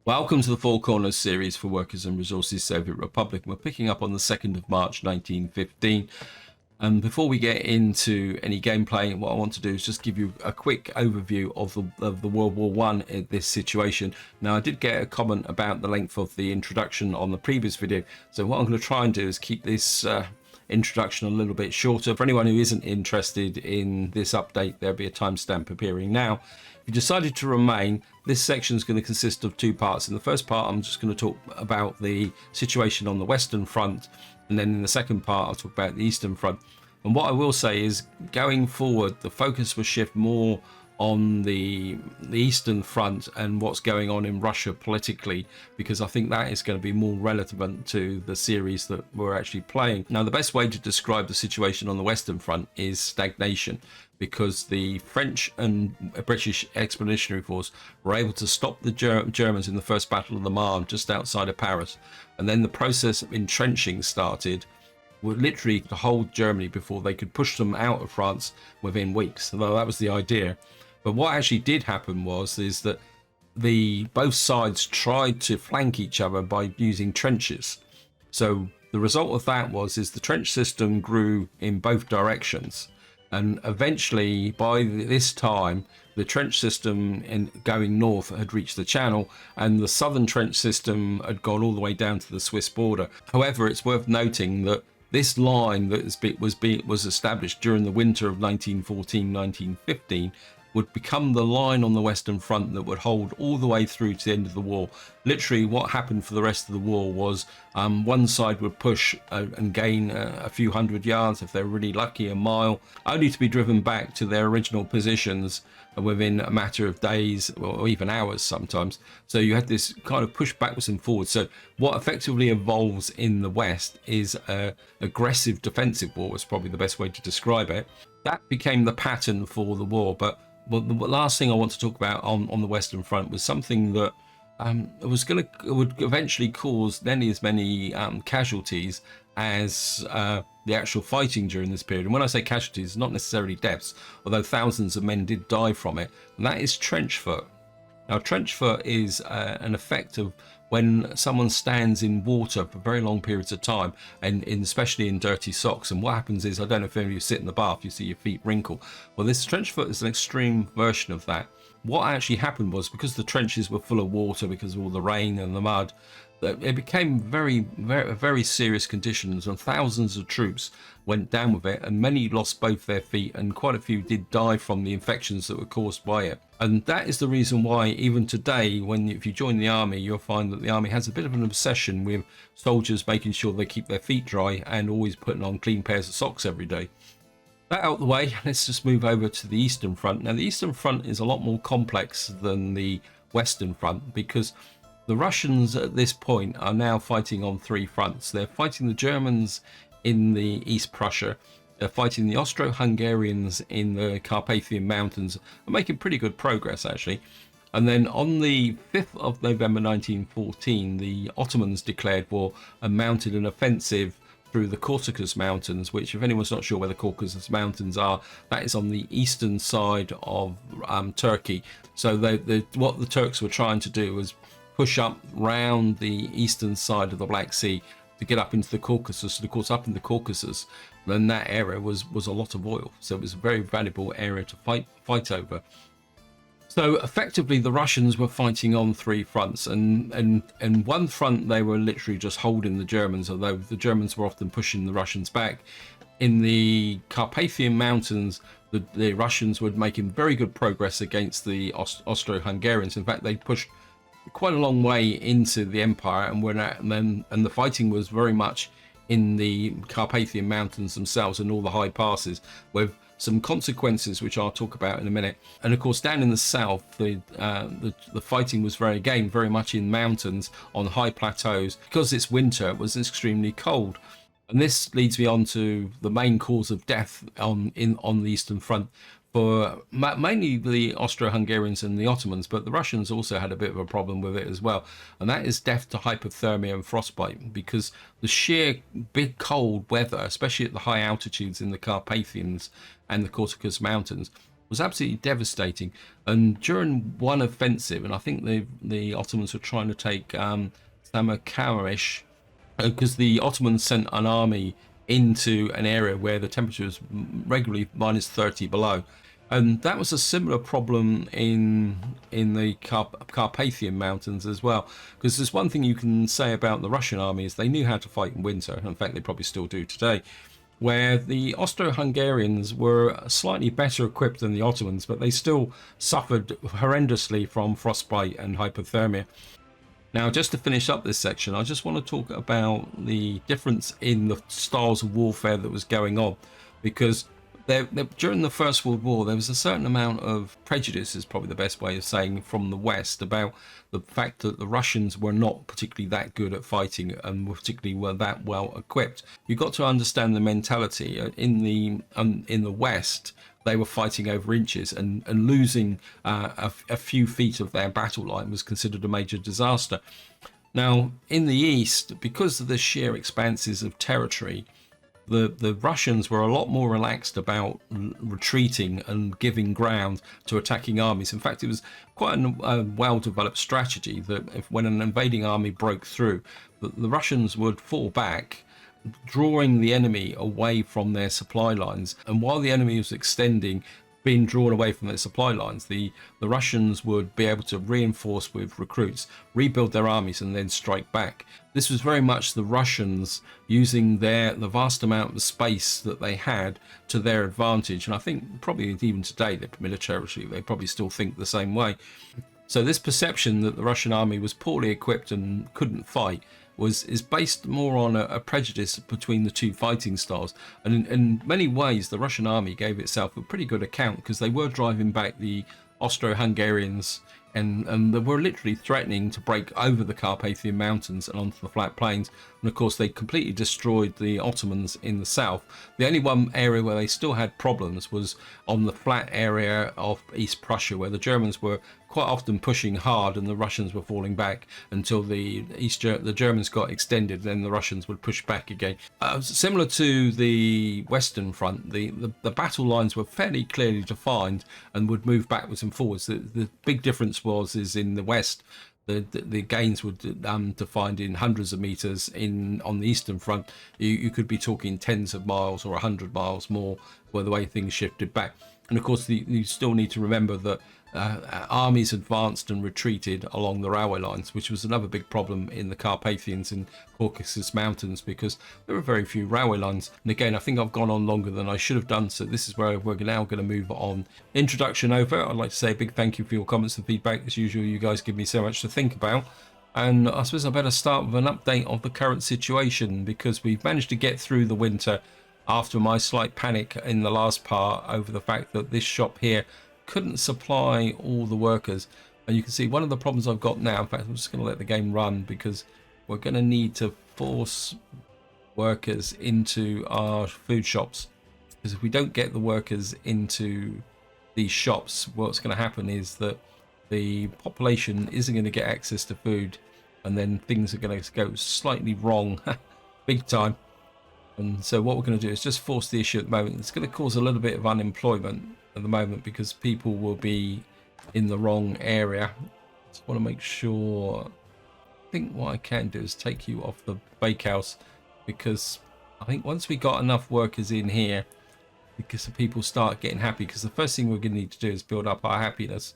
Welcome to the Four Corners series for Workers and Resources Soviet Republic. We're picking up on the 2nd of March 1915. And before we get into any gameplay, what I want to do is just give you a quick overview of the World War One in this situation. Now, I did get a comment about the length of the introduction on the previous video, so what I'm going to try and do is keep this introduction a little bit shorter. For anyone who isn't interested in this update, there'll be a timestamp appearing now. If you decided to remain, this section is going to consist of two parts. In the first part, I'm just going to talk about the situation on the Western Front, and then in the second part, I'll talk about the Eastern Front. And what I will say is, going forward, the focus will shift more on the Eastern Front and what's going on in Russia politically, because I think that is going to be more relevant to the series that we're actually playing. Now, the best way to describe the situation on the Western Front is stagnation, because the French and British Expeditionary Force were able to stop the Germans in the First Battle of the Marne just outside of Paris, and then the process of entrenching started, were literally to hold Germany before they could push them out of France within weeks. Although that was the idea. But what actually did happen is that both sides tried to flank each other by using trenches. So the result of that is the trench system grew in both directions. And eventually, by this time, the trench system going north had reached the Channel, and the southern trench system had gone all the way down to the Swiss border. However, it's worth noting that this line that was established during the winter of 1914-1915 would become the line on the Western Front that would hold all the way through to the end of the war. Literally, what happened for the rest of the war was one side would push and gain a few hundred yards, if they're really lucky, a mile, only to be driven back to their original positions within a matter of days or even hours sometimes. So you had this kind of push backwards and forwards. So what effectively evolves in the West is an aggressive defensive war, is probably the best way to describe it. That became the pattern for the war. But the last thing I want to talk about on the Western Front was something that would eventually cause nearly as many casualties as the actual fighting during this period. And when I say casualties, not necessarily deaths, although thousands of men did die from it, and that is trench foot. Now, trench foot is an effect of when someone stands in water for very long periods of time, and especially in dirty socks. And what happens is, I don't know if any of you sit in the bath, you see your feet wrinkle. Well, this trench foot is an extreme version of that. What actually happened was, because the trenches were full of water because of all the rain and the mud, it became very serious conditions, and thousands of troops went down with it, and many lost both their feet, and quite a few did die from the infections that were caused by it. And that is the reason why even today, if you join the army, you'll find that the army has a bit of an obsession with soldiers making sure they keep their feet dry and always putting on clean pairs of socks every day. That out of the way, let's just move over to the Eastern Front. Now, the Eastern Front is a lot more complex than the Western Front, because the Russians at this point are now fighting on three fronts. They're fighting the Germans in the East Prussia. They're fighting the Austro-Hungarians in the Carpathian Mountains, and making pretty good progress, actually. And then on the 5th of November 1914, the Ottomans declared war and mounted an offensive through the Caucasus Mountains, which, if anyone's not sure where the Caucasus Mountains are, that is on the eastern side of Turkey. So what the Turks were trying to do was push up round the eastern side of the Black Sea to get up into the Caucasus. And of course, up in the Caucasus, then that area was a lot of oil, so it was a very valuable area to fight over. So effectively, the Russians were fighting on three fronts, and one front they were literally just holding the Germans, although the Germans were often pushing the Russians back. In the Carpathian Mountains, the Russians were making very good progress against the Austro-Hungarians. In fact, they pushed quite a long way into the empire, and the fighting was very much in the Carpathian Mountains themselves and all the high passes, with some consequences which I'll talk about in a minute. And of course, down in the south, the fighting was very much in mountains on high plateaus. Because it's winter, it was extremely cold. And this leads me on to the main cause of death on the Eastern Front for mainly the Austro-Hungarians and the Ottomans, but the Russians also had a bit of a problem with it as well, and that is death to hypothermia and frostbite, because the sheer big cold weather, especially at the high altitudes in the Carpathians and the Caucasus Mountains, was absolutely devastating. And during one offensive, and I think the Ottomans were trying to take Samarkand, because the Ottomans sent an army into an area where the temperature was regularly -30 below. And that was a similar problem in the Carpathian Mountains as well. Because there's one thing you can say about the Russian army is they knew how to fight in winter. In fact, they probably still do today. Where the Austro-Hungarians were slightly better equipped than the Ottomans, but they still suffered horrendously from frostbite and hypothermia. Now, just to finish up this section, I just want to talk about the difference in the styles of warfare that was going on, because during the First World War, there was a certain amount of prejudice, is probably the best way of saying, from the West about the fact that the Russians were not particularly that good at fighting and particularly were that well equipped. You've got to understand the mentality in the West. They were fighting over inches, and losing a few feet of their battle line was considered a major disaster. Now, in the East, because of the sheer expanses of territory, the Russians were a lot more relaxed about retreating and giving ground to attacking armies. In fact, it was quite a well-developed strategy that when an invading army broke through, the Russians would fall back, drawing the enemy away from their supply lines. And while the enemy was extending, being drawn away from their supply lines, the Russians would be able to reinforce with recruits, rebuild their armies, and then strike back. This was very much the Russians using the vast amount of space that they had to their advantage. And I think probably even today, militarily, they probably still think the same way. So this perception that the Russian army was poorly equipped and couldn't fight is based more on a prejudice between the two fighting styles. And in many ways, the Russian army gave itself a pretty good account, because they were driving back the Austro-Hungarians, and they were literally threatening to break over the Carpathian Mountains and onto the flat plains. And of course, they completely destroyed the Ottomans in the south. The only one area where they still had problems was on the flat area of East Prussia, where the Germans were quite often pushing hard and the Russians were falling back until the Germans got extended, then the Russians would push back again. Similar to the Western Front, the battle lines were fairly clearly defined and would move backwards and forwards. The big difference is in the West, the gains were defined in hundreds of meters. On the Eastern Front, you could be talking tens of miles or 100 miles more, where the way things shifted back. And of course, you still need to remember that armies advanced and retreated along the railway lines, which was another big problem in the Carpathians and Caucasus Mountains, because there were very few railway lines. And again, I think I've gone on longer than I should have done, so this is where we're now going to move on. Introduction over. I'd like to say a big thank you for your comments and feedback. As usual, you guys give me so much to think about. And I suppose I better start with an update of the current situation, because we've managed to get through the winter after my slight panic in the last part over the fact that this shop here couldn't supply all the workers. And you can see one of the problems I've got now, in fact, I'm just going to let the game run, because we're going to need to force workers into our food shops. Because if we don't get the workers into these shops, what's going to happen is that the population isn't going to get access to food, and then things are going to go slightly wrong big time. And so what we're going to do is just force the issue at the moment. It's going to cause a little bit of unemployment at the moment, because people will be in the wrong area. Just want to make sure. I think what I can do is take you off the bakehouse, because I think once we got enough workers in here, because the people start getting happy, because the first thing we're going to need to do is build up our happiness.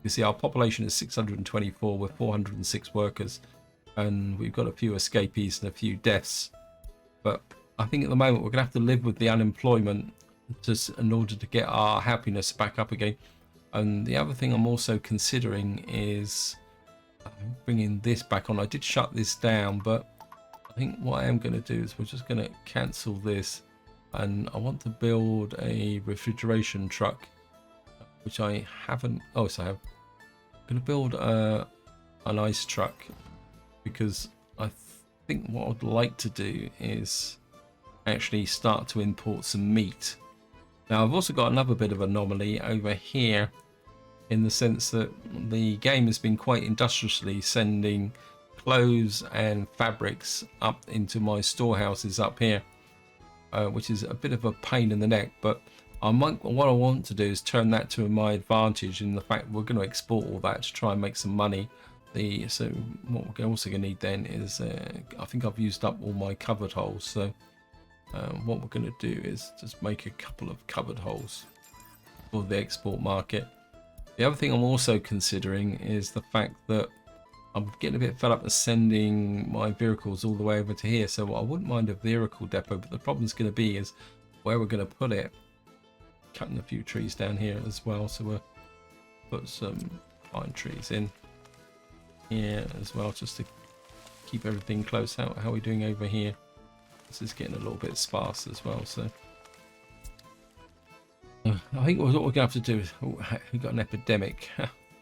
You see, our population is 624 with 406 workers, and we've got a few escapees and a few deaths. But I think at the moment we're going to have to live with the unemployment in order to get our happiness back up again. And the other thing I'm also considering is bringing this back on. I did shut this down, but I think what I am going to do is we're just going to cancel this, and I want to build a refrigeration truck, which I haven't. Oh, so I have. I'm going to build an ice truck, because I think what I'd like to do is actually start to import some meat. Now, I've also got another bit of anomaly over here, in the sense that the game has been quite industriously sending clothes and fabrics up into my storehouses up here, which is a bit of a pain in the neck. But What I want to do is turn that to my advantage in the fact we're going to export all that to try and make some money. So what we're also going to need then is I think I've used up all my covered holes, so what we're going to do is just make a couple of covered holes for the export market. The other thing I'm also considering is the fact that I'm getting a bit fed up of sending my vehicles all the way over to here, so I wouldn't mind a vehicle depot, but the problem's going to be is where we're going to put it. Cutting a few trees down here as well, so we'll put some pine trees in here as well, just to keep everything close. How are we doing over here? This is getting a little bit sparse as well, so I think what we're going to have to do is we've got an epidemic.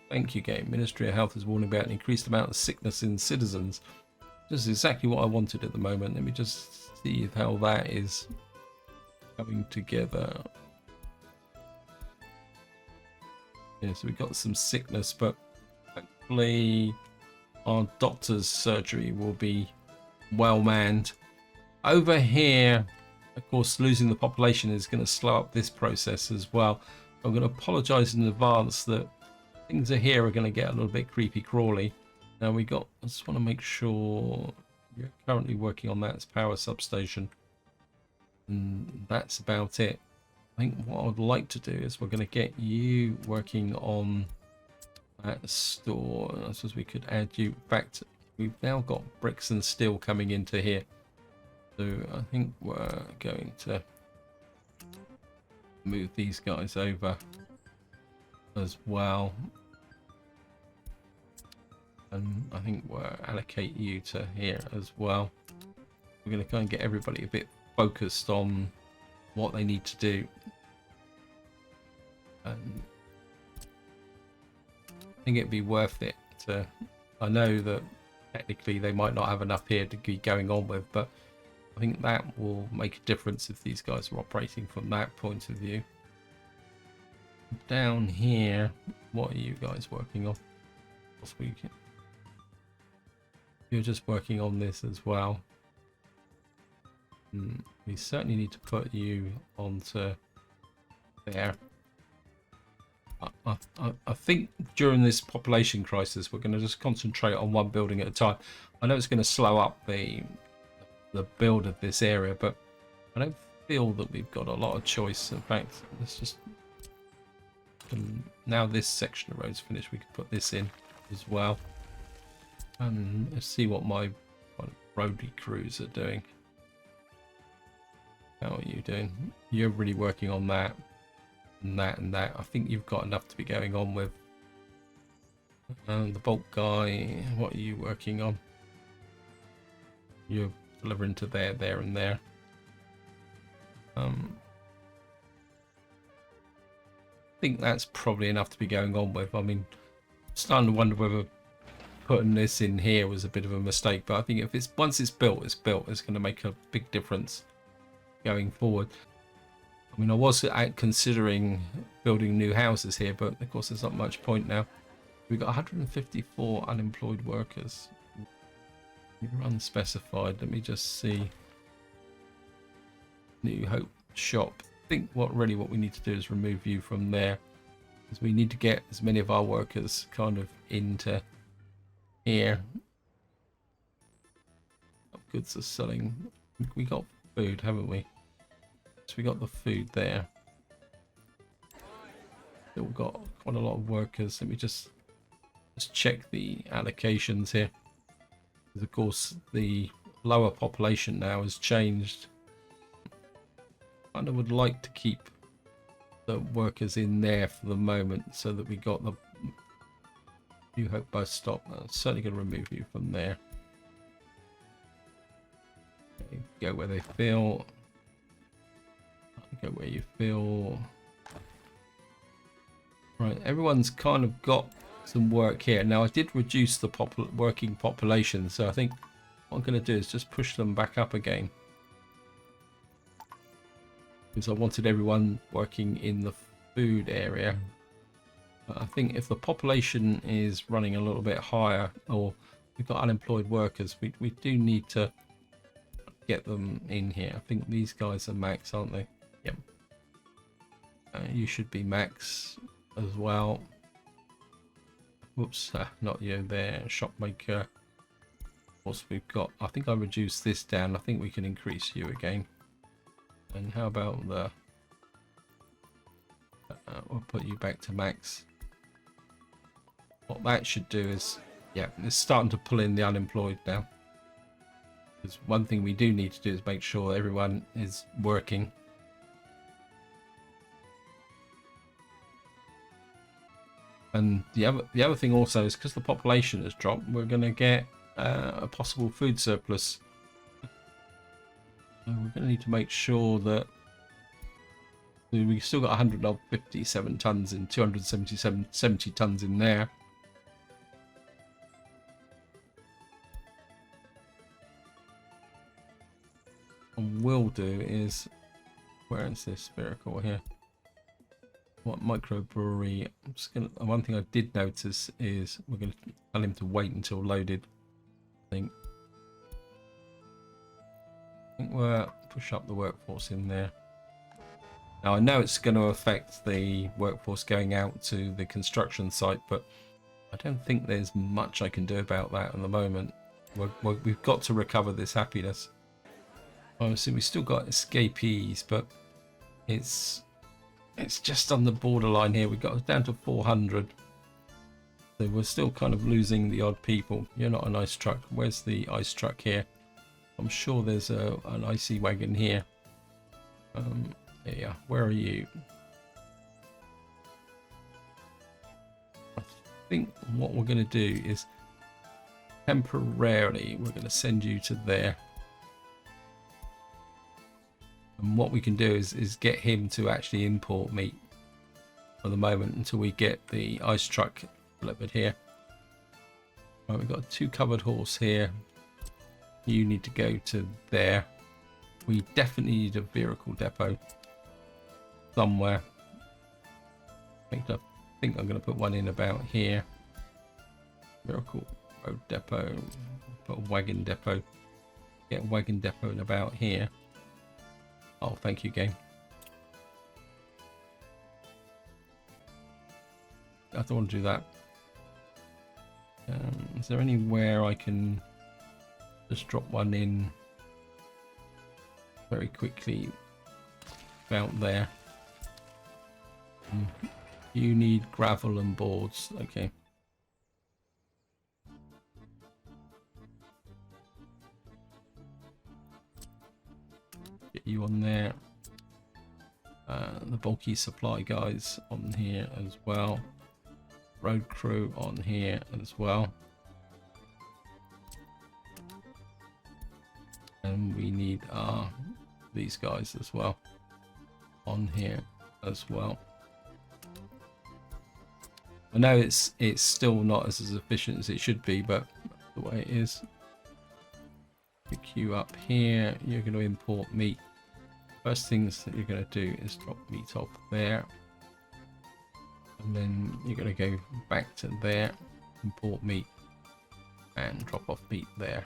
Thank you, game. Ministry of Health is warning about an increased amount of sickness in citizens. This is exactly what I wanted at the moment. Let me just see how that is coming together. Yeah, so we've got some sickness, but hopefully our doctor's surgery will be well manned. Over here, of course, losing the population is going to slow up this process as well. I'm going to apologise in advance that things are here are going to get a little bit creepy crawly. Now I just want to make sure we're currently working on that power substation, and that's about it. I think what I would like to do is we're going to get you working on that store. I suppose we could add you. In fact, we've now got bricks and steel coming into here, so I think we're going to move these guys over as well, and I think we'll allocate you to here as well. We're going to kind of get everybody a bit focused on what they need to do. And I think it'd be worth it to, I know that technically they might not have enough here to be going on with, but I think that will make a difference if these guys are operating from that point of view. Down here, what are you guys working on? You're just working on this as well. We certainly need to put you onto there. I think during this population crisis we're going to just concentrate on one building at a time. I know it's going to slow up the build of this area, but I don't feel that we've got a lot of choice. In fact, let's just now this section of road's finished, we can put this in as well. And let's see what my roadie crews are doing. How are you doing? You're really working on that and that and that. I think you've got enough to be going on with. And the bulk guy, what are you working on? You're delivering to there, there and there. I think that's probably enough to be going on with. I mean, I'm starting to wonder whether putting this in here was a bit of a mistake, but I think if it's once it's built, it's built. It's going to make a big difference going forward. I mean, I was considering building new houses here, but of course there's not much point now. We've got 154 unemployed workers. You're unspecified. Let me just see. New Hope shop. I think what we need to do is remove you from there, because we need to get as many of our workers kind of into here. Goods are selling. We got food, haven't we? So we got the food there. Still got quite a lot of workers. Let me just check the allocations here. Because of course the lower population now has changed. I would like to keep the workers in there for the moment so that we got the New Hope bus stop. I'm certainly going to remove you from there. Okay, go where they feel. Go where you feel. Right, everyone's kind of got some work here. Now I did reduce the working population, so I think what I'm going to do is just push them back up again. Because I wanted everyone working in the food area. But I think if the population is running a little bit higher, or we've got unemployed workers, we do need to get them in here. I think these guys are max, aren't they? Yep. You should be max as well. Whoops, not you there. Shopmaker. Of course, we've got. I think I reduced this down. I think we can increase you again. And how about the? We'll put you back to max. What that should do is, yeah, it's starting to pull in the unemployed now. Because one thing we do need to do is make sure everyone is working. And the other thing also is because the population has dropped, we're going to get a possible food surplus. So we're going to need to make sure that we still got 157 tons in 70 tons in there. What we'll do is, where is this miracle here? What microbrewery? I'm just gonna. One thing I did notice is we're gonna tell him to wait until loaded. I think we'll push up the workforce in there. Now I know it's going to affect the workforce going out to the construction site, but I don't think there's much I can do about that at the moment. We've got to recover this happiness. Obviously, we still got escapees, but it's just on the borderline here. We got down to 400, so we're still kind of losing the odd people. You're not an ice truck. Where's the ice truck here? I'm sure there's an icy wagon here. Yeah, where are you? I think what we're going to do is temporarily we're going to send you to there. And what we can do is get him to actually import meat for the moment until we get the ice truck delivered here. Right, we've got a 2 covered horse here. You need to go to there. We definitely need a vehicle depot somewhere. I think I'm going to put one in about here. Vehicle road depot. Put a wagon depot. Get a wagon depot in about here. Oh, thank you, game. I don't want to do that. Is there anywhere I can just drop one in very quickly about there? You need gravel and boards. Okay. Get you on there. The bulky supply guys on here as well. Road crew on here as well. And we need these guys as well on here as well. I know it's still not as efficient as it should be, but the way it is. Pick you up here. You're going to import meat. First things that you're going to do is drop meat off there, and then you're going to go back to there, import meat, and drop off meat there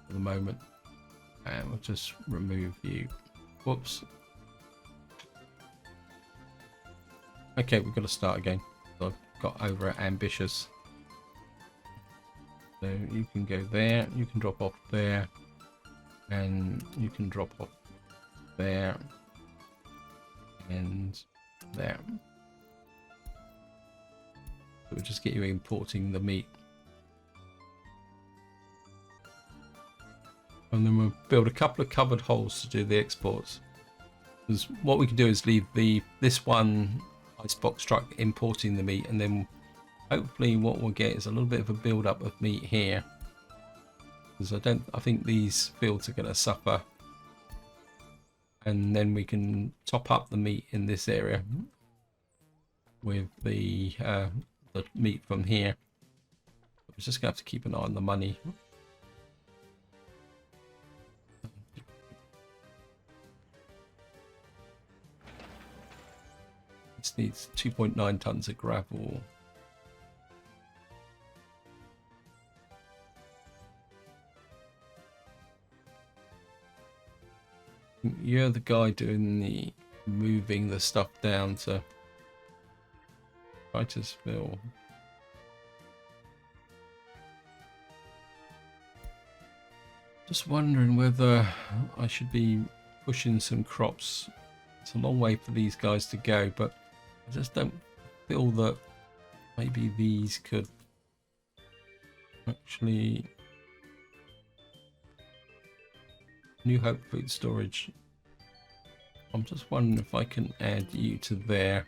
for the moment. And we'll just remove you. Whoops. Okay, we've got to start again. I've got over ambitious. So you can go there, you can drop off there, and you can drop off there and there. So we'll just get you importing the meat. And then we'll build a couple of covered holes to do the exports. Because what we can do is leave this one icebox truck importing the meat, and then hopefully what we'll get is a little bit of a build up of meat here. Because I think these fields are going to suffer. And then we can top up the meat in this area with the meat from here. We're just going to have to keep an eye on the money. This needs 2.9 tons of gravel. You're the guy doing the moving the stuff down to Titusville. Just wondering whether I should be pushing some crops. It's a long way for these guys to go, but I just don't feel that maybe these could actually... New Hope food storage. I'm just wondering if I can add you to there.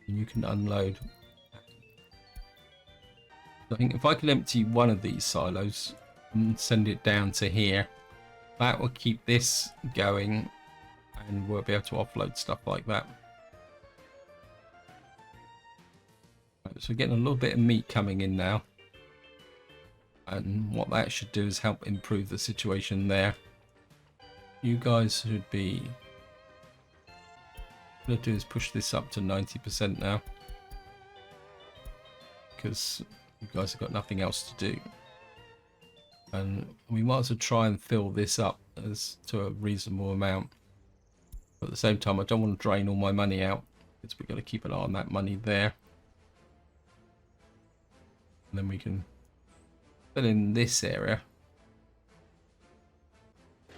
And you can unload. I think if I can empty one of these silos and send it down to here, that will keep this going and we'll be able to offload stuff like that. So we're getting a little bit of meat coming in now. And what that should do is help improve the situation there. You guys should be... What I'm going to do is push this up to 90% now. Because you guys have got nothing else to do. And we might as well try and fill this up as to a reasonable amount. But at the same time, I don't want to drain all my money out. Because we've got to keep an eye on that money there. And then we can... But in this area,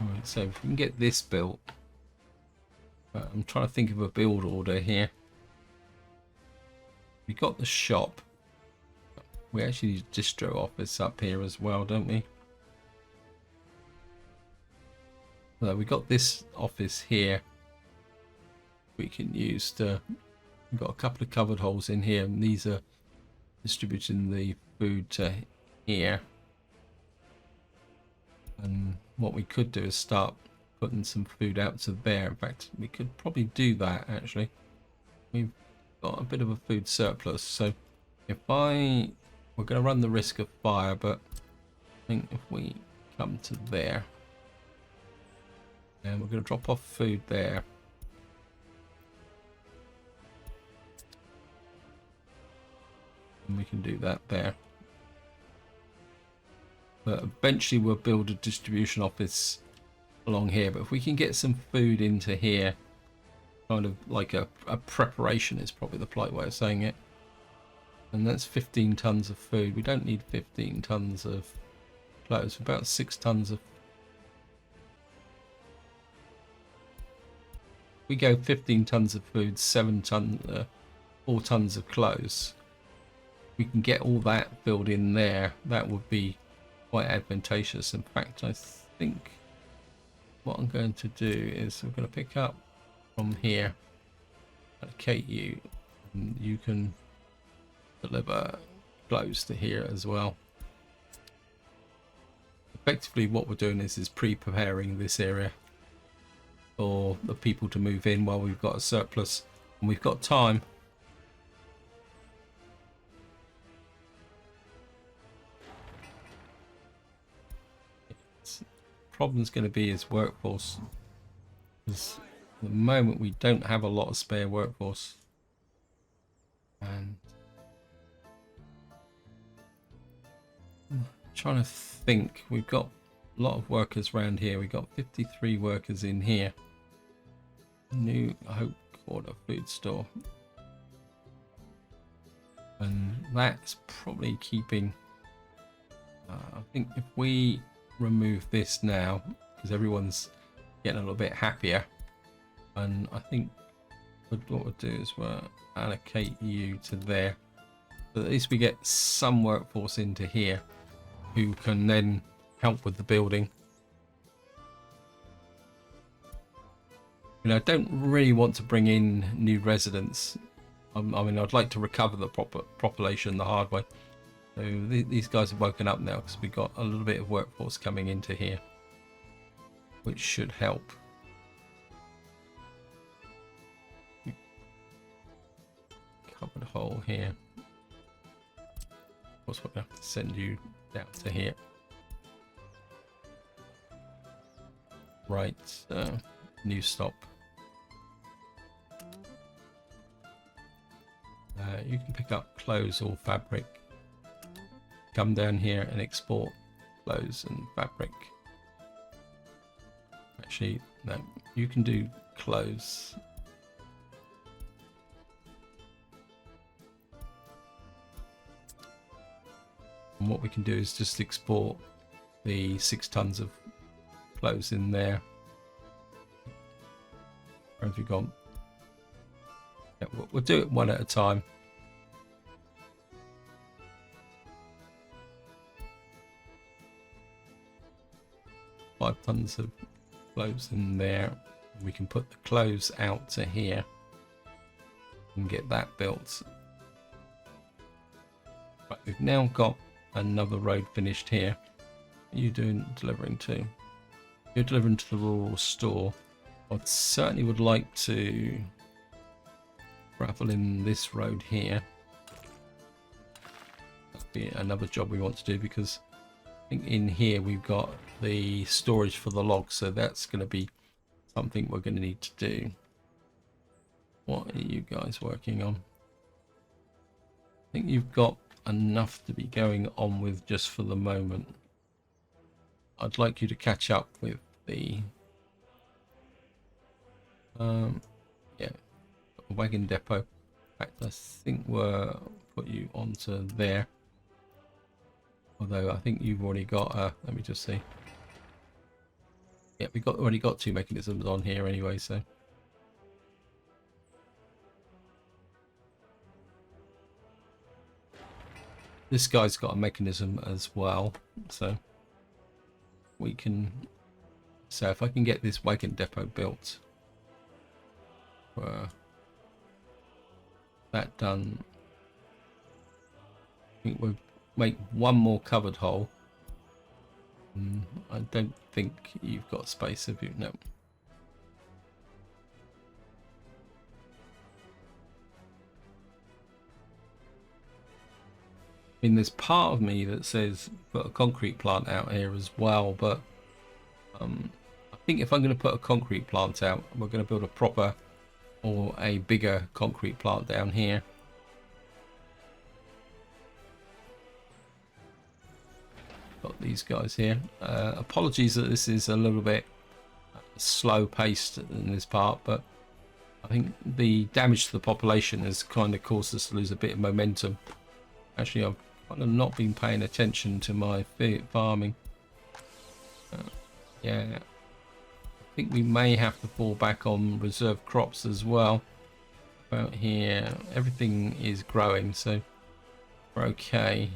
alright, so if we can get this built, I'm trying to think of a build order here. We got the shop. We actually need a distro office up here as well, don't we? So we got this office here. We can use to. We've got a couple of covered holes in here, and these are distributing the food to here. And what we could do is start putting some food out to there. In fact, we could probably do that actually. We've got a bit of a food surplus, so if we're going to run the risk of fire, but I think if we come to there and we're going to drop off food there. And we can do that there. But eventually we'll build a distribution office along here. But if we can get some food into here, kind of like a preparation is probably the polite way of saying it. And that's 15 tons of food. We don't need 15 tons of clothes. About 6 tons of... We go 15 tons of food, 4 tons of clothes. We can get all that filled in there. That would be quite advantageous. In fact, I think what I'm going to do is I'm going to pick up from here, allocate you, and you can deliver clothes to here as well. Effectively what we're doing is pre-preparing this area for the people to move in while we've got a surplus and we've got time. Problem's going to be is workforce, because at the moment we don't have a lot of spare workforce, and I'm trying to think. We've got a lot of workers around here. We've got 53 workers in here. New Hope Quarter food store, and that's probably keeping I think if we remove this now, because everyone's getting a little bit happier, and I think what we'll do is we'll allocate you to there, but at least we get some workforce into here who can then help with the building. You know, I don't really want to bring in new residents. I mean, I'd like to recover the population the hard way. So these guys have woken up now because we've got a little bit of workforce coming into here, which should help. Covered hole here. Of course, we're going to have to send you down to here. Right, new stop. You can pick up clothes or fabric. Come down here and export clothes and fabric. Actually, No, you can do close. And what we can do is just export the 6 tons of clothes in there. Where have you gone? Yeah, we'll do it one at a time. Five tons of clothes in there. We can put the clothes out to here and get that built. Right, we've now got another road finished here. What are you doing delivering to? You're delivering to the rural store. I certainly would like to gravel in this road here. That'll be another job we want to do, because I think in here we've got the storage for the logs, so that's going to be something we're going to need to do. What are you guys working on? I think you've got enough to be going on with just for the moment. I'd like you to catch up with the yeah, Wagon Depot. In fact, I think we'll put you onto there. Although I think you've already got let me just see. Yeah, we already got 2 mechanisms on here anyway, so this guy's got a mechanism as well, so we can. So if I can get this Wagon Depot built, that done, I think we'll make one more covered hole. I don't think you've got space, have you? No. I mean, there's part of me that says put a concrete plant out here as well, but I think if I'm going to put a concrete plant out, we're going to build a proper or a bigger concrete plant down here. Got these guys here. Apologies that this is a little bit slow paced in this part, but I think the damage to the population has kind of caused us to lose a bit of momentum. Actually, I've kind of not been paying attention to my farming. Yeah, I think we may have to fall back on reserve crops as well. About here, everything is growing, so we're okay.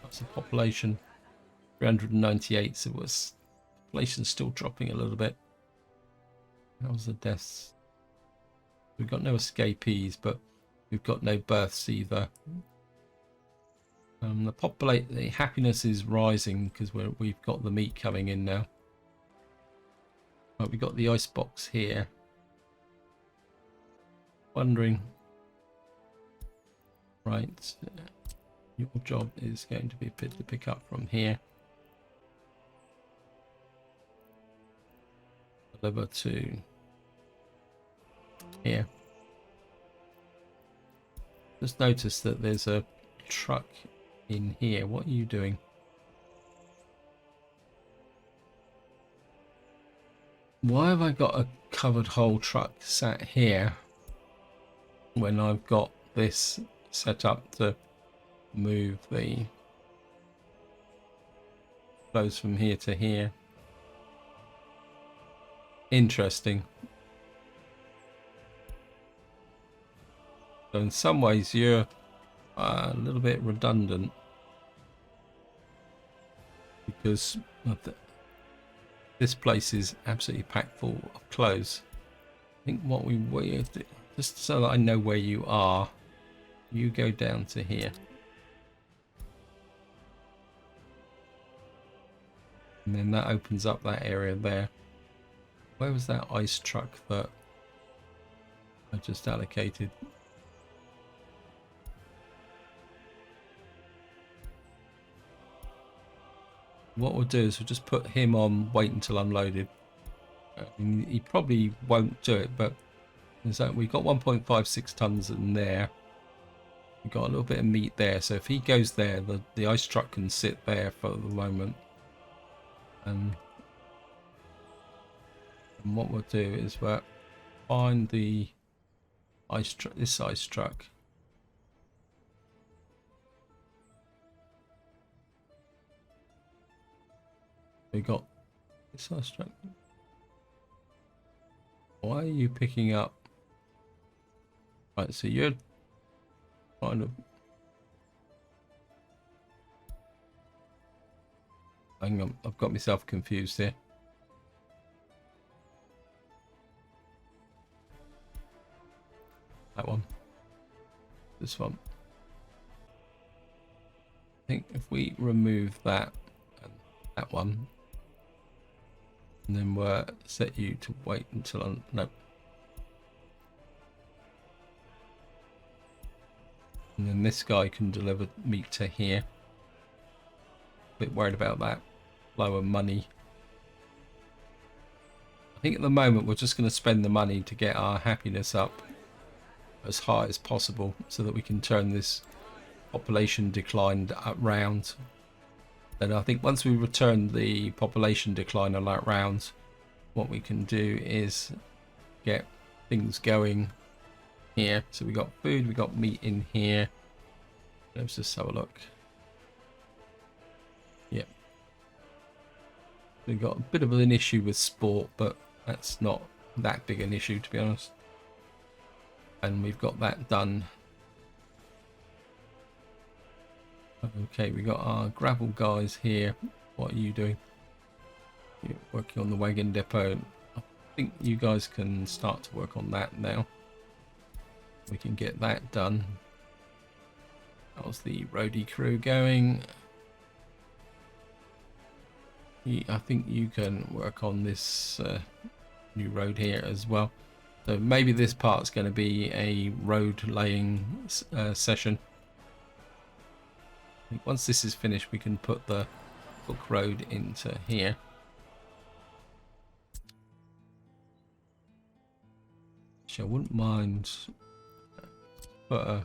That's the population, 398. So was population's still dropping a little bit. How's the deaths? We've got no escapees, but we've got no births either. The happiness is rising because we've got the meat coming in now. Right, we've got the ice box here. Wondering. Right, your job is going to be a bit to pick up from here. Deliver to here. Just notice that there's a truck in here. What are you doing? Why have I got a covered hole truck sat here when I've got this set up to move the clothes from here to here? Interesting. So in some ways you're a little bit redundant because this place is absolutely packed full of clothes. I think what we do, just so that I know where you are, you go down to here. And then that opens up that area there. Where was that ice truck that I just allocated? What we'll do is we'll just put him on wait until unloaded. He probably won't do it, but we've got 1.56 tons in there. We've got a little bit of meat there, so if he goes there, the ice truck can sit there for the moment. And And what we'll do is we'll find the ice truck, this ice truck. We got this ice truck. Why are you picking up? Right, so you're kind of. Hang on, I've got myself confused here. That one. This one. I think if we remove that and that one, and then we'll set you to wait until no. And then this guy can deliver meat to here. Bit worried about that. Lower money. I think at the moment we're just going to spend the money to get our happiness up as high as possible so that we can turn this population decline around. And I think once we return the population decline around, what we can do is get things going here. So we got food, we got meat in here. Let's just have a look. Yep. We've got a bit of an issue with sport, but that's not that big an issue, to be honest. And we've got that done. Okay, we got our gravel guys here. What are you doing? You're working on the Wagon Depot. I think you guys can start to work on that now. We can get that done. How's the roadie crew going? I think you can work on this new road here as well. So maybe this part's going to be a road laying session. I think once this is finished, we can put the hook road into here. Which I wouldn't mind. But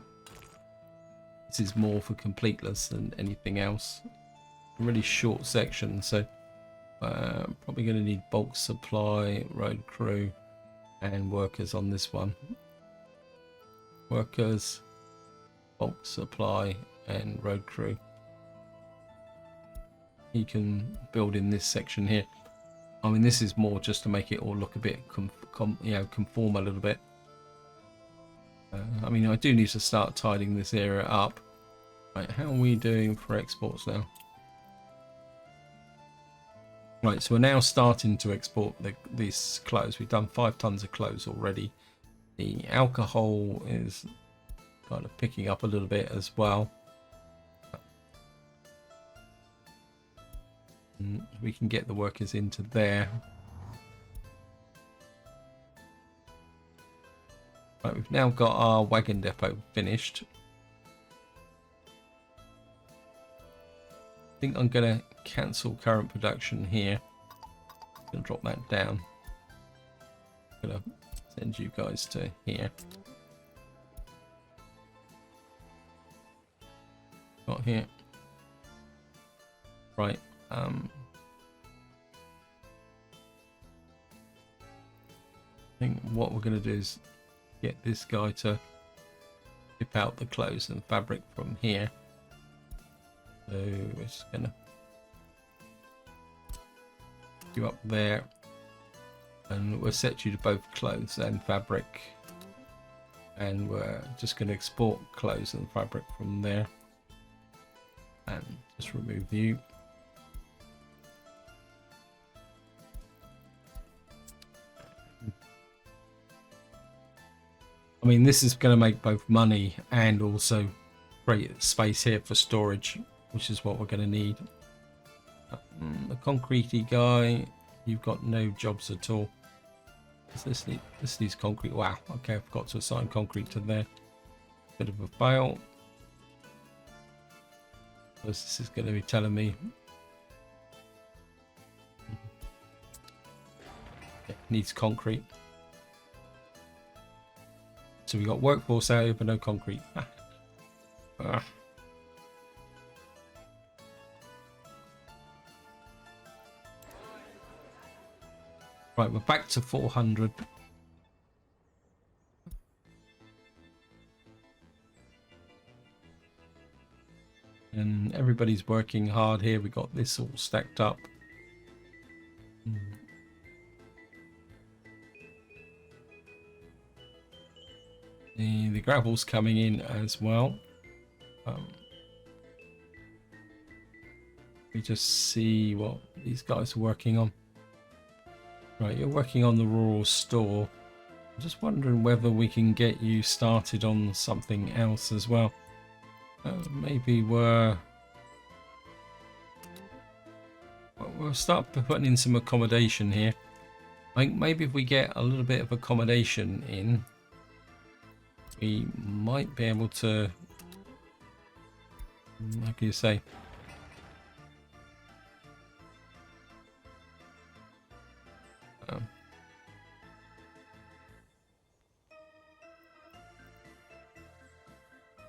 this is more for completeness than anything else. A really short section, so probably going to need bulk supply, road crew, and workers on this one. Workers, bulk supply, and road crew. You can build in this section here. I mean, this is more just to make it all look a bit conform a little bit. I mean, I do need to start tidying this area up. Right, how are we doing for exports now? Right, so we're now starting to export these clothes. We've done 5 tons of clothes already. The alcohol is kind of picking up a little bit as well. And we can get the workers into there. Right, we've now got our wagon depot finished. I think I'm going to cancel current production here. I'm going to drop that down. I'm going to send you guys to here. Got here. Right. I think what we're going to do is get this guy to rip out the clothes and fabric from here. So we're just going to you up there, and we'll set you to both clothes and fabric, and we're just going to export clothes and fabric from there, and just remove you. I mean, this is going to make both money and also create space here for storage, which is what we're going to need. The concretey guy, you've got no jobs at all. This needs concrete. Wow, okay, I forgot to assign concrete to there. Bit of a fail. This is going to be telling me it needs concrete. So we got workforce area but no concrete. Right, we're back to 400. And everybody's working hard here. We got this all stacked up. The gravel's coming in as well. We just see what these guys are working on. Right, you're working on the rural store. I'm just wondering whether we can get you started on something else as well. Maybe we'll start putting in some accommodation here. I think maybe if we get a little bit of accommodation in, we might be able to, how can you say,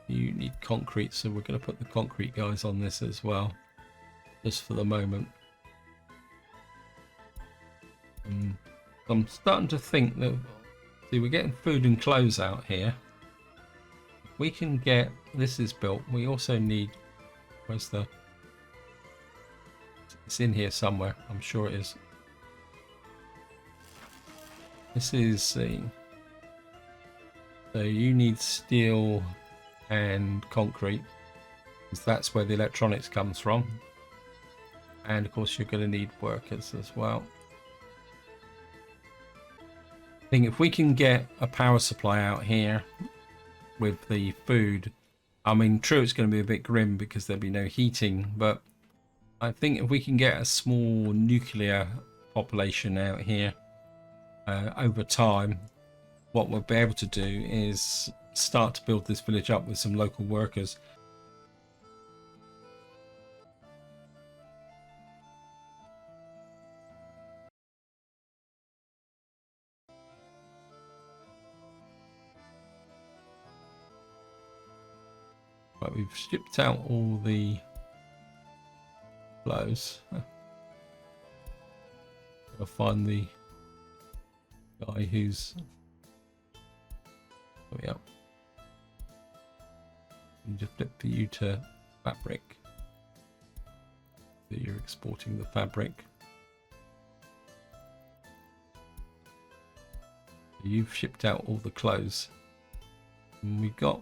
you need concrete, so we're going to put the concrete guys on this as well, just for the moment. I'm starting to think that, see, we're getting food and clothes out here. We can get, this is built, we also need, where's the, it's in here somewhere, I'm sure it is. This is, so you need steel and concrete, because that's where the electronics comes from. And of course you're going to need workers as well. I think if we can get a power supply out here with the food, I mean, true, it's going to be a bit grim because there'll be no heating, but I think if we can get a small nuclear population out here over time, what we'll be able to do is start to build this village up with some local workers. But we've shipped out all the clothes. I'll find the guy who's, oh yeah, you just flip for you to fabric, so you're exporting the fabric. You've shipped out all the clothes, and we got,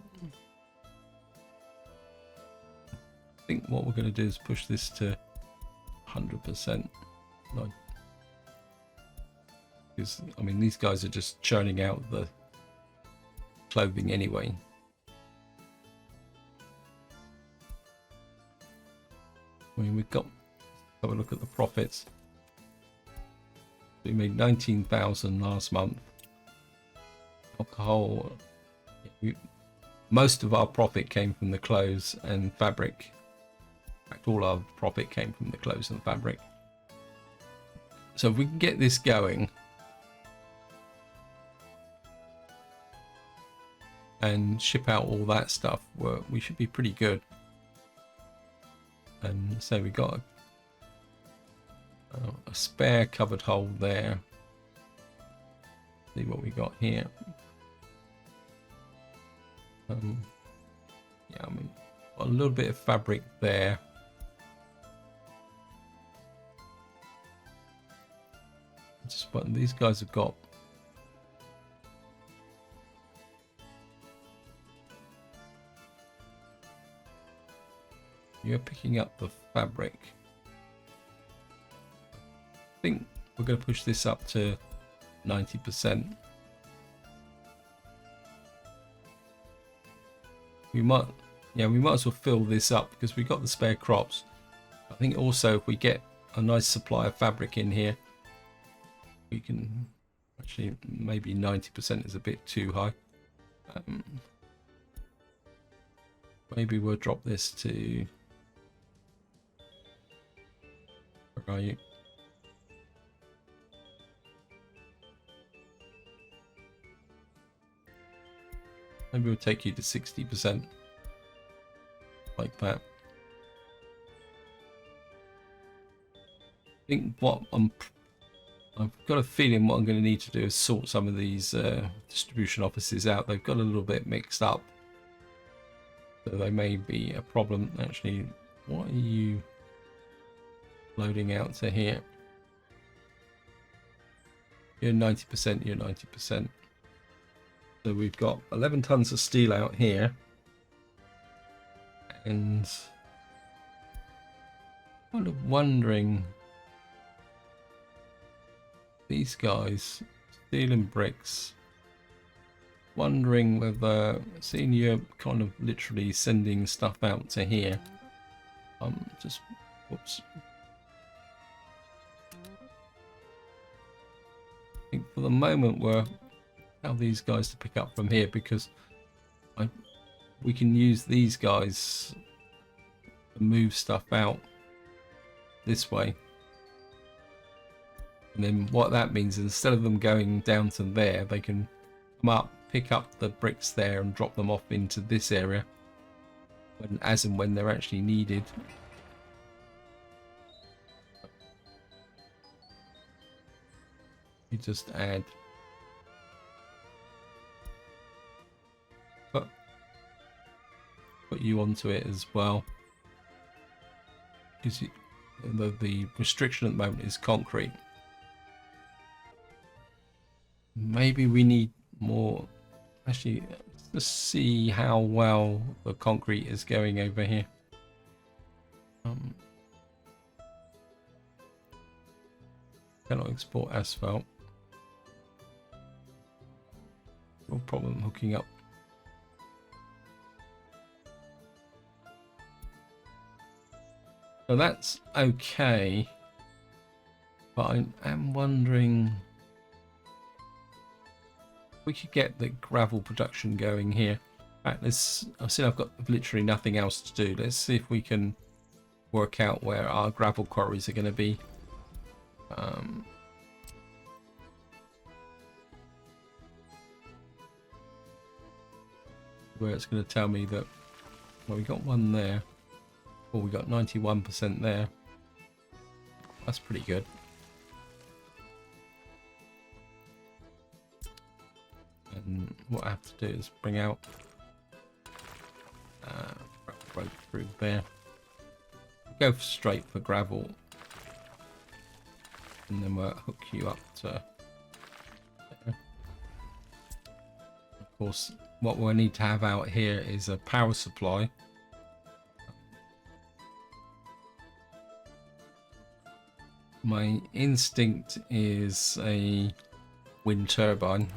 I think what we're going to do is push this to 100%. No, because I mean, these guys are just churning out the clothing anyway. I mean, we've got, have a look at the profits. We made 19,000 last month. Alcohol, most of our profit came from the clothes and fabric. In fact, all our profit came from the clothes and fabric. So if we can get this going and ship out all that stuff, we should be pretty good. And so we got a spare covered hole there. See what we got here. Yeah, I mean, got a little bit of fabric there. Just what these guys have got. You're picking up the fabric. I think we're going to push this up to 90%. We might as well fill this up because we've got the spare crops. I think also if we get a nice supply of fabric in here, we can actually, maybe 90% is a bit too high. Maybe we'll drop this to, where are you? Maybe we'll take you to 60%, like that. I think what I've got a feeling what I'm going to need to do is sort some of these distribution offices out. They've got a little bit mixed up, so they may be a problem. Actually, what are you loading out to here? You're 90%, you're 90%. So we've got 11 tons of steel out here. And kind of wondering, these guys, steel and bricks, wondering whether, seeing you're kind of literally sending stuff out to here, just, whoops. I think for the moment we're how these guys to pick up from here, because we can use these guys to move stuff out this way. And then what that means is instead of them going down to there, they can come up, pick up the bricks there and drop them off into this area as and when they're actually needed. You just add put you onto it as well, because the restriction at the moment is concrete. Maybe we need more. Actually, let's see how well the concrete is going over here. Cannot export asphalt. No problem hooking up. So that's okay, but I am wondering if we could get the gravel production going here. Right, I've seen I've got literally nothing else to do. Let's see if we can work out where our gravel quarries are going to be. Where it's going to tell me that, well, we got one there. Oh, we got 91% there. That's pretty good. And what I have to do is bring out road through there. Go straight for gravel, and then we'll hook you up to there. Of course, what we'll need to have out here is a power supply. My instinct is a wind turbine.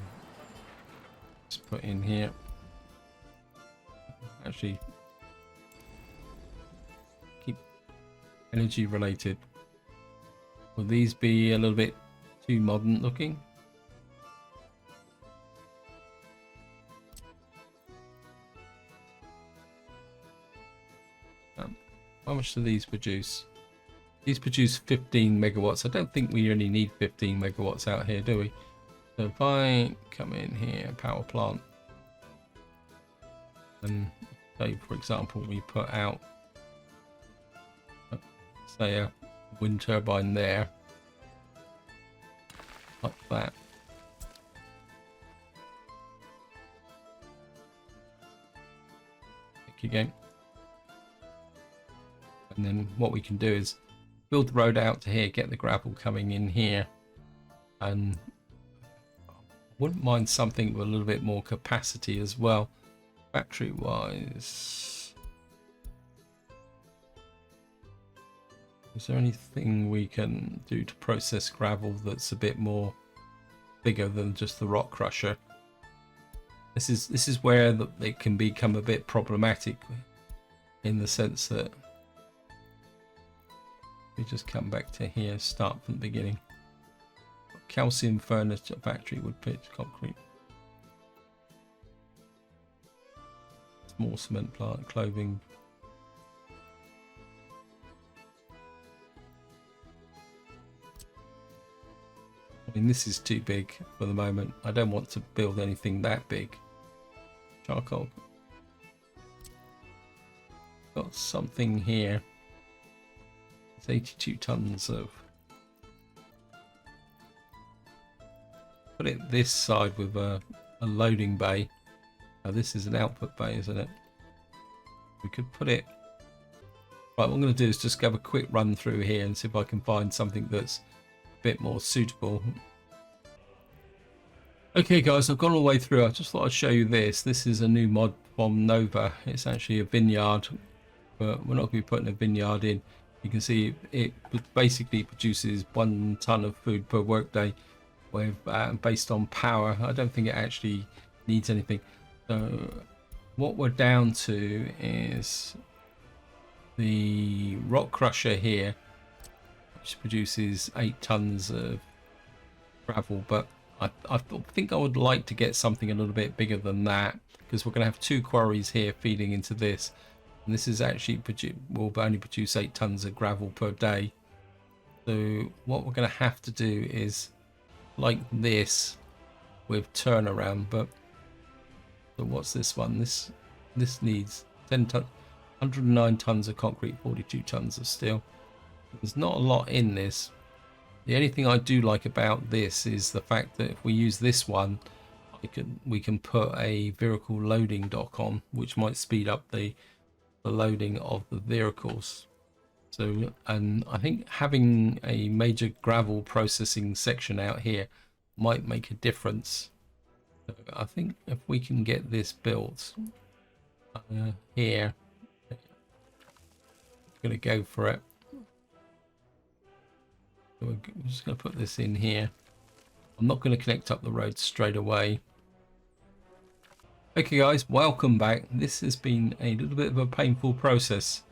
Let's put in here. Actually, keep energy related. Will these be a little bit too modern looking? How much do these produce? These produce 15 megawatts. I don't think we only need 15 megawatts out here, do we? So if I come in here, power plant, and say, for example, we put out, say, a wind turbine there, like that. Thank you, game. And then what we can do is build the road out to here, get the gravel coming in here, and I wouldn't mind something with a little bit more capacity as well, battery wise. Is there anything we can do to process gravel that's a bit more bigger than just the rock crusher? This is where it can become a bit problematic, in the sense that we just come back to here, start from the beginning. Calcium furnace, factory, wood pitch, concrete. Small cement plant, clothing. I mean, this is too big for the moment. I don't want to build anything that big. Charcoal. Got something here. It's 82 tons of put it this side with a loading bay. Now this is an output bay, isn't it? We could put it... Right, what I'm going to do is just have a quick run through here and see if I can find something that's a bit more suitable. Okay guys, I've gone all the way through. I just thought I'd show you this. This is a new mod from Novu. It's actually a vineyard, but we're not going to be putting a vineyard in. You can see it basically produces 1 ton of food per workday with, based on power. I don't think it actually needs anything. So what we're down to is the rock crusher here, which produces 8 tons of gravel, but I think I would like to get something a little bit bigger than that, because we're going to have 2 quarries here feeding into this, and this is actually will only produce 8 tons of gravel per day. So what we're going to have to do is like this with turnaround. But so what's this one? This needs 109 tons of concrete, 42 tons of steel. There's not a lot in this. The only thing I do like about this is the fact that if we use this one, we can put a vehicle loading dock on, which might speed up the loading of the vehicles. So, and I think having a major gravel processing section out here might make a difference. So I think if we can get this built here, I'm going to go for it. We're just going to put this in here. I'm not going to connect up the road straight away. Okay guys, welcome back. This has been a little bit of a painful process,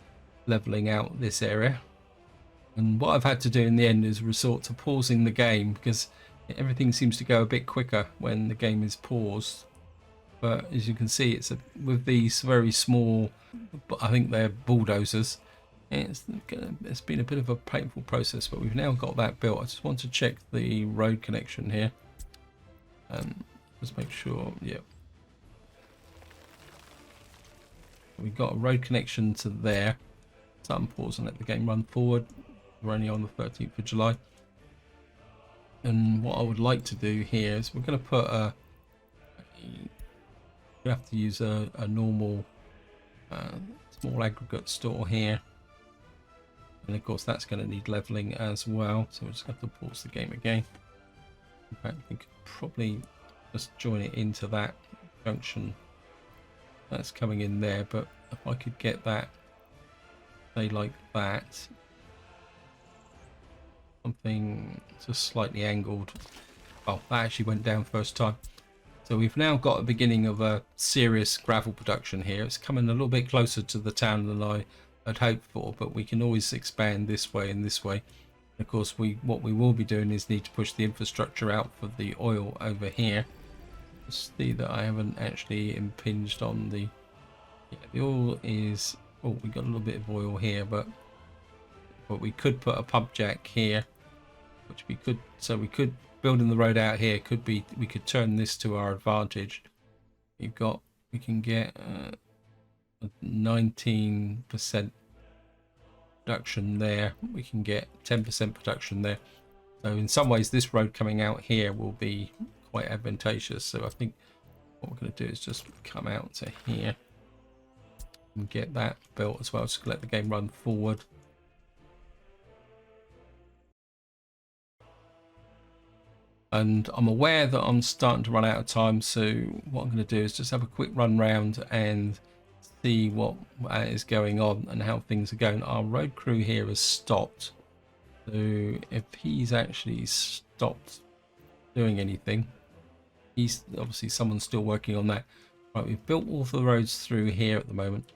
leveling out this area. And what I've had to do in the end is resort to pausing the game, because everything seems to go a bit quicker when the game is paused. But as you can see, it's with these very small, I think they're bulldozers, it's been a bit of a painful process, but we've now got that built. I just want to check the road connection here and just make sure. Yeah, we've got a road connection to there. So I'm pausing, let the game run forward. We're only on the 13th of July, and what I would like to do here is we're going to put we have to use a normal small aggregate store here. And of course that's going to need leveling as well, so we'll just have to pause the game again. In fact, we could probably just join it into that junction that's coming in there, but if I could get that, say like that, something just slightly angled. Oh, that actually went down first time. So we've now got a beginning of a serious gravel production here. It's coming a little bit closer to the town than I had hoped for, but we can always expand this way and this way. Of course, what we will be doing is need to push the infrastructure out for the oil over here. See that I haven't actually impinged on the... Yeah, the oil is... Oh, we got a little bit of oil here, but we could put a pump jack here, which we could... So we could, building the road out here, could be... We could turn this to our advantage. We can get 19% production there. We can get 10% production there. So in some ways, this road coming out here will be quite advantageous. So I think what we're going to do is just come out to here and get that built as well. Just let the game run forward. And I'm aware that I'm starting to run out of time, so what I'm going to do is just have a quick run round and see what is going on and how things are going. Our road crew here has stopped, so if he's actually stopped doing anything, he's obviously someone's still working on that. Right, we've built all the roads through here at the moment.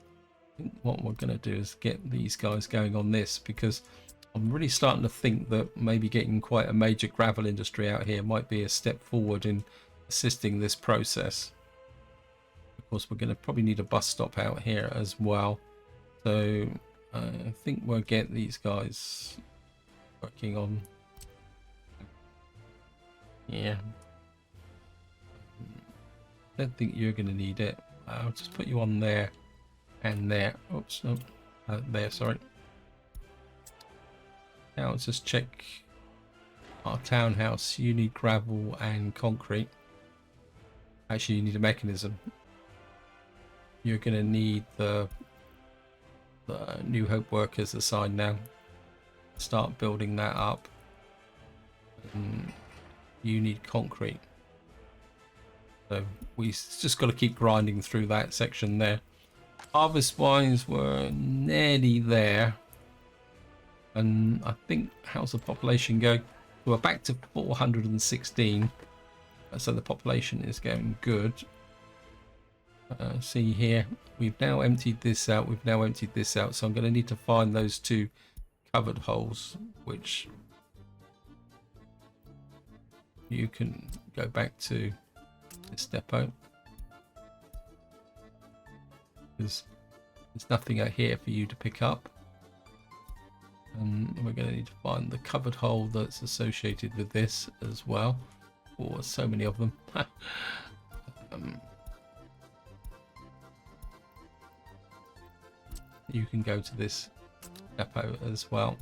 I think what we're going to do is get these guys going on this, because I'm really starting to think that maybe getting quite a major gravel industry out here might be a step forward in assisting this process. Of course, we're going to probably need a bus stop out here as well. So I think we'll get these guys working on... Yeah. I don't think you're going to need it. I'll just put you on there and there. Oops, no. There, sorry. Now let's just check our townhouse, you need gravel and concrete. Actually, you need a mechanism. You're going to need the New Hope workers assigned now. Start building that up. And you need concrete. So we just got to keep grinding through that section there. Harvest wise, we're nearly there. And I think, how's the population going? We're back to 416. So the population is going good. See here, we've now emptied this out. We've now emptied this out. So I'm going to need to find those two covered holes, which you can go back to this depot. There's nothing out here for you to pick up. And we're going to need to find the covered hole that's associated with this as well. Oh, so many of them. You can go to this depot as well.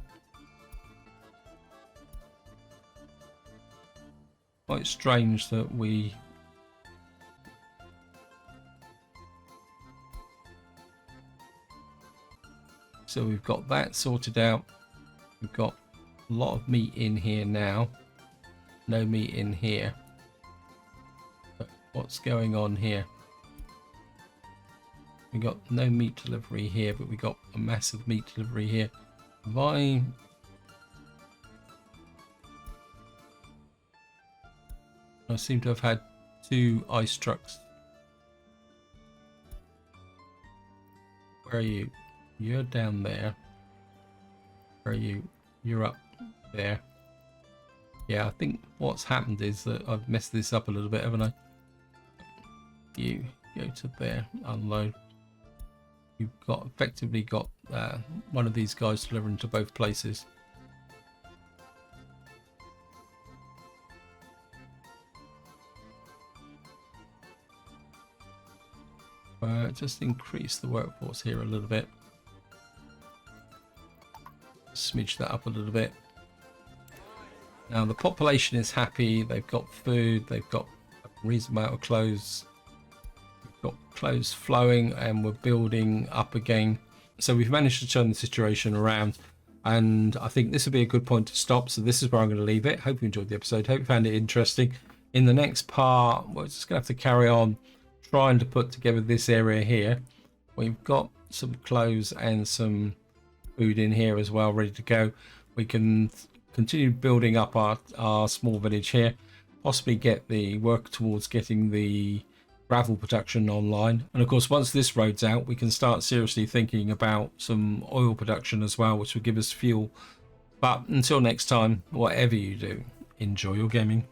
Quite strange that we so we've got that sorted out. We've got a lot of meat in here now. No meat in here. But what's going on here? We got no meat delivery here, but we got a massive meat delivery here. I seem to have had 2 ice trucks. Where are you? You're down there. Where are you? You're up there. Yeah, I think what's happened is that I've messed this up a little bit, haven't I? You go to there, unload. You've got effectively got one of these guys delivering to both places. Just increase the workforce here a little bit. Smidge that up a little bit. Now the population is happy. They've got food. They've got a reasonable amount of clothes. We've got clothes flowing, and we're building up again. So we've managed to turn the situation around, and I think this will be a good point to stop. So this is where I'm going to leave it. Hope you enjoyed the episode. Hope you found it interesting. In the next part, we're just going to have to carry on trying to put together this area here. We've got some clothes and some food in here as well, ready to go. We can continue building up our small village here, possibly get the work towards getting the gravel production online, and of course once this road's out, we can start seriously thinking about some oil production as well, which will give us fuel. But until next time, whatever you do, enjoy your gaming.